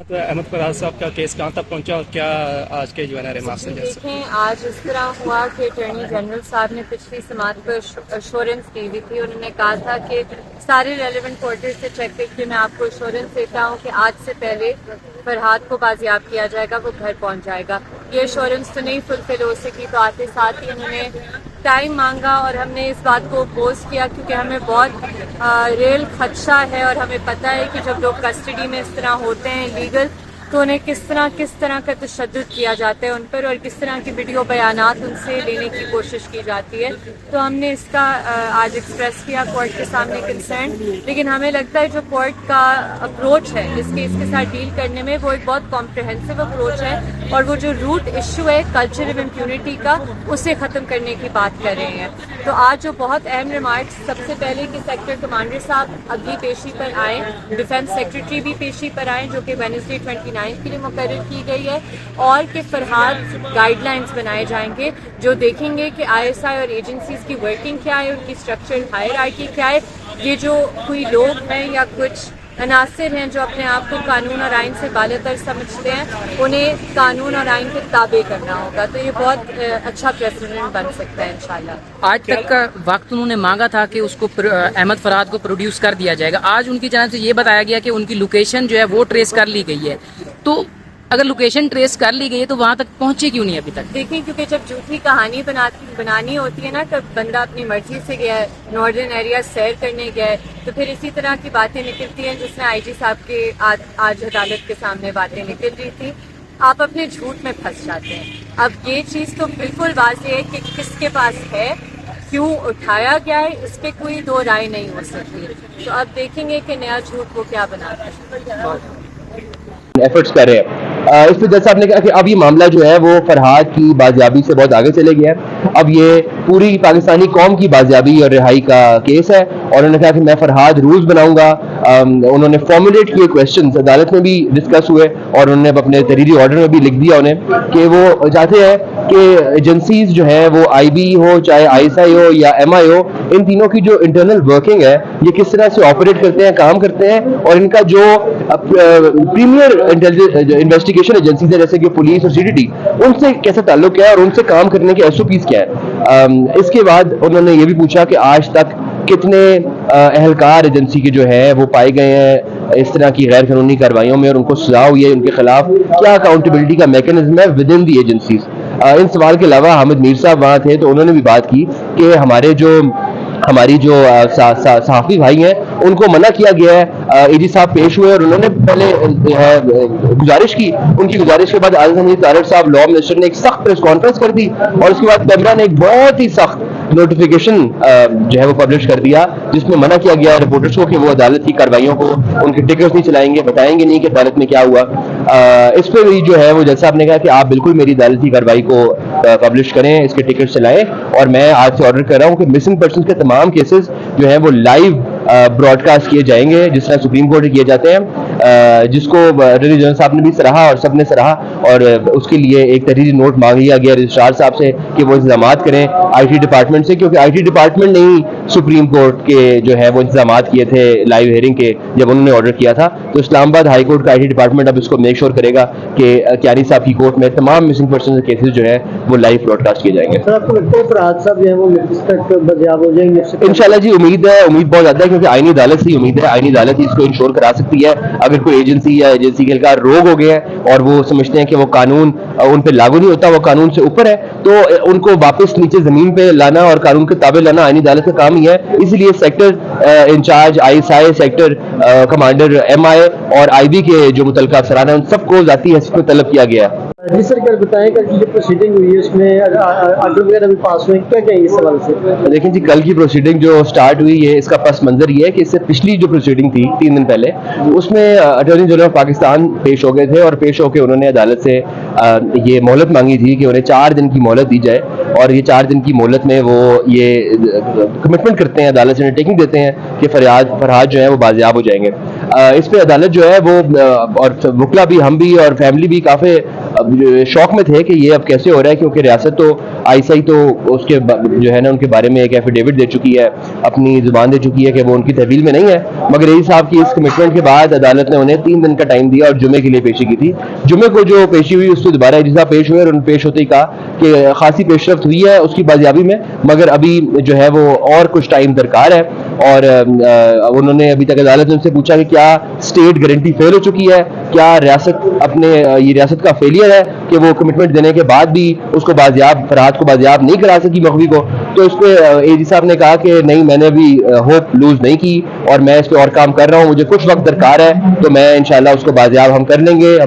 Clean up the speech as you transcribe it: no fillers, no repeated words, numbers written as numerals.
तो अहमद फराज साहब का केस कहाँ तक पहुँचा और क्या आज के जो है ना रिमार्क्स हैं जैसे देखें, आज इस तरह हुआ कि अटॉर्नी जनरल साहब ने पिछली समात पर अश्योरेंस दी हुई थी। उन्होंने कहा था कि सारे रेलेवेंट पोर्टल से चेक करके मैं आपको अश्योरेंस देता हूँ कि आज से पहले फरहाद को बाजियाब किया जाएगा, वो घर पहुँच जाएगा। ये अश्योरेंस तो नहीं फुलफिल हो सकी, तो आते साथ ही उन्होंने टाइम मांगा और हमने इस बात को अपोज किया क्योंकि हमें बहुत रियल खदशा है और हमें पता है कि जब लोग कस्टडी में इस तरह होते हैं लीगल, तो उन्हें किस तरह का तशद्दुद किया जाता है उन पर और किस तरह की वीडियो बयानात उनसे लेने की कोशिश की जाती है। तो हमने इसका आज एक्सप्रेस किया कोर्ट के सामने कंसर्न, लेकिन हमें लगता है जो कोर्ट का अप्रोच है इस केस के साथ डील करने में वो एक बहुत कॉम्प्रिहेंसिव अप्रोच है और वो जो रूट इशू है कल्चरल इम्प्यूनिटी का उसे ख़त्म करने की बात कर रहे हैं। तो आज जो बहुत अहम रिमार्क्स, सबसे पहले कि सेक्टर कमांडर साहब अगली पेशी पर आए, डिफेंस सेक्रेटरी भी पेशी पर आए जो कि वेडनेसडे 29 के लिए मुकर्रर की गई है, और कि फरहाद गाइडलाइंस बनाए जाएंगे जो देखेंगे कि आईएसआई और एजेंसीज की वर्किंग क्या है, उनकी स्ट्रक्चरल हायरार्की क्या है। ये जो कोई लोग हैं या कुछ अनासिर हैं जो अपने आप को कानून और आइन से बालातर समझते हैं, उन्हें कानून और आइन के ताबे करना होगा। तो ये बहुत अच्छा प्रेसिडेंट बन सकता है इंशाल्लाह। आज तक का वक्त उन्होंने मांगा था कि उसको अहमद फराद को प्रोड्यूस कर दिया जाएगा। आज उनकी जानब से ये बताया गया कि उनकी लोकेशन जो है वो ट्रेस कर ली गई है। तो अगर लोकेशन ट्रेस कर ली गई है तो वहाँ तक पहुँचे क्यों नहीं अभी तक? देखिए, क्योंकि जब झूठी कहानी बनानी होती है ना, तब बंदा अपनी मर्जी से गया है, नॉर्दर्न एरिया सैर करने गया है, तो फिर इसी तरह की बातें निकलती हैं जिसमें आईजी साहब के आज अदालत के सामने बातें निकल रही थी। आप अपने झूठ में फंस जाते हैं। अब ये चीज़ तो बिल्कुल वाज़ेह है कि किसके पास है, क्यों उठाया गया है, इस पर कोई दो राय नहीं हो सकती। तो अब देखेंगे कि नया झूठ वो क्या बनाता है। एफर्ट्स कर रहे हैं। इस पर जज साहब ने कहा कि अब ये मामला जो है वो फरहाद की बाजियाबी से बहुत आगे चले गया है। अब ये पूरी पाकिस्तानी कौम की बाजियाबी और रिहाई का केस है, और उन्होंने कहा कि मैं फरहाद रूल्स बनाऊंगा। उन्होंने फॉर्मुलेट किए क्वेश्चंस अदालत में भी डिस्कस हुए और उन्होंने अपने तहरीरी ऑर्डर में भी लिख दिया उन्हें कि वो चाहते हैं कि एजेंसीज जो है वो आईबी हो, चाहे आईएसआई हो या एमआई हो, इन तीनों की जो इंटरनल वर्किंग है ये किस तरह से ऑपरेट करते हैं, काम करते हैं, और इनका जो प्रीमियर इन्वेस्टिगेशन एजेंसीज है जैसे कि पुलिस और सीटीटी, उनसे कैसा ताल्लुक है और उनसे काम करने के एसओपीज क्या है। इसके बाद उन्होंने ये भी पूछा कि आज तक कितने अहलकार एजेंसी के जो है वो पाए गए हैं इस तरह की गैर कानूनी कार्रवाइयों में और उनको सजा हुई है, उनके खिलाफ क्या अकाउंटेबिलिटी का मैकेनिज्म है विद इन दी एजेंसीज। इन सवाल के अलावा हामिद मीर साहब वहाँ थे तो उन्होंने भी बात की कि हमारी जो सहाफ़ी भाई हैं उनको मना किया गया है। एजी साहब पेश हुए और उन्होंने पहले गुजारिश की, उनकी गुजारिश के बाद आज़म हमीद तारड़ साहब लॉ मिनिस्टर ने एक सख्त प्रेस कॉन्फ्रेंस कर दी और उसके बाद कैमरा ने एक बहुत ही सख्त नोटिफिकेशन जो है वो पब्लिश कर दिया जिसमें मना किया गया रिपोर्टर्स को कि वो अदालत की कार्रवाइयों को उनके टिकट्स नहीं चलाएंगे, बताएंगे नहीं कि अदालत में क्या हुआ। इस पर भी जो है वो जज साहब ने कहा कि आप बिल्कुल मेरी अदालत की कार्रवाई को पब्लिश करें, इसके टिकट चलाएं, और मैं आज से ऑर्डर कर रहा हूँ कि मिसिंग पर्सन के तमाम केसेस जो हैं वो लाइव ब्रॉडकास्ट किए जाएंगे जिस तरह सुप्रीम कोर्ट किए जाते हैं, जिसको अटॉर्नी जनरल साहब ने भी सराहा और सबने सराहा, और उसके लिए एक तहरीरी नोट मांग लिया गया रजिस्ट्रार साहब से कि वो इंतजाम करें आईटी डिपार्टमेंट से, क्योंकि आईटी डिपार्टमेंट ने ही सुप्रीम कोर्ट के जो है वो इंतजाम किए थे लाइव हियरिंग के जब उन्होंने ऑर्डर किया था। तो इस्लामाबाद हाई कोर्ट का आईटी डिपार्टमेंट अब इसको मेक श्योर करेगा कि क्यानी साहब की कोर्ट में तमाम मिसिंग पर्सन के केसेस जो है वो लाइव ब्रॉडकास्ट किए जाएंगे। सर, आपको लगता है फरहाद साहब जो है वो इस तक बाजियाब हो जाएंगे? इंशाल्लाह जी, उम्मीद है, उम्मीद बहुत ज्यादा है, क्योंकि आईनी अदालत से उम्मीद है, आईनी अदालत ही इसको इंश्योर करा सकती है। अगर कोई एजेंसी या एजेंसी के एहलकार रोग हो गए हैं और वो समझते हैं कि वो कानून उन पे लागू नहीं होता, वो कानून से ऊपर है, तो उनको वापस नीचे जमीन पे लाना और कानून के ताबे लाना आईनी अदालत का काम ही है। इसलिए sector in charge ISI, sector commander MI और आईबी के जो मुतल्लिका अफसरान हैं उन सबको जाती हैसियत में तलब किया गया। जी सर, क्या बताएं कल की जो प्रोसीडिंग हुई है उसमें आर्डर वगैरह भी पास हुए, क्या क्या इस सवाल से? देखें जी, कल की प्रोसीडिंग जो स्टार्ट हुई है इसका पस मंजर ये है कि इससे पिछली जो प्रोसीडिंग थी 3 दिन पहले, उसमें अटॉर्नी जनरल ऑफ पाकिस्तान पेश हो गए थे और पेश होकर उन्होंने अदालत से ये मोहलत मांगी थी कि उन्हें 4 दिन की मोहलत दी जाए, और ये 4 दिन की मोहलत में वो ये कमिटमेंट करते हैं, अदालत से टेकिंग देते हैं कि फरहाद जो है वो बाजियाब हो जाएंगे। इस पर अदालत जो है वो और वकला भी, हम भी और फैमिली भी काफ़ी شوق میں تھے کہ یہ اب کیسے ہو رہا ہے، کیونکہ ریاست تو ISI تو اس کے جو ہے نا ان کے بارے میں ایک ایفیڈیوٹ دے چکی ہے، اپنی زبان دے چکی ہے کہ وہ ان کی تحویل میں نہیں ہے، مگر رئیس صاحب کی اس کمٹمنٹ کے بعد عدالت نے انہیں 3 دن کا ٹائم دیا اور جمعے کے لیے پیشی کی تھی. جمعے کو جو پیشی ہوئی اس سے دوبارہ اجزا پیش ہوئے اور ان پیش ہوتے ہی کہا کہ خاصی پیش رفت ہوئی ہے اس کی بازیابی میں، مگر ابھی جو ہے وہ اور کچھ ٹائم درکار ہے. اور انہوں نے ابھی تک عدالت نے ان سے پوچھا کہ کیا اسٹیٹ گارنٹی فیل ہو چکی ہے، کیا ریاست اپنے یہ ریاست کا فیلئر ہے کہ وہ کمٹمنٹ دینے کے بعد بھی اس کو بازیاب فرحاد کو بازیاب نہیں کرا سکی مغوی کو. تو اس پہ AG صاحب نے کہا کہ نہیں، میں نے ابھی ہوپ لوز نہیں کی اور میں اس پہ اور کام کر رہا ہوں، مجھے کچھ وقت درکار ہے، تو میں انشاءاللہ اس کو بازیاب ہم کر لیں گے.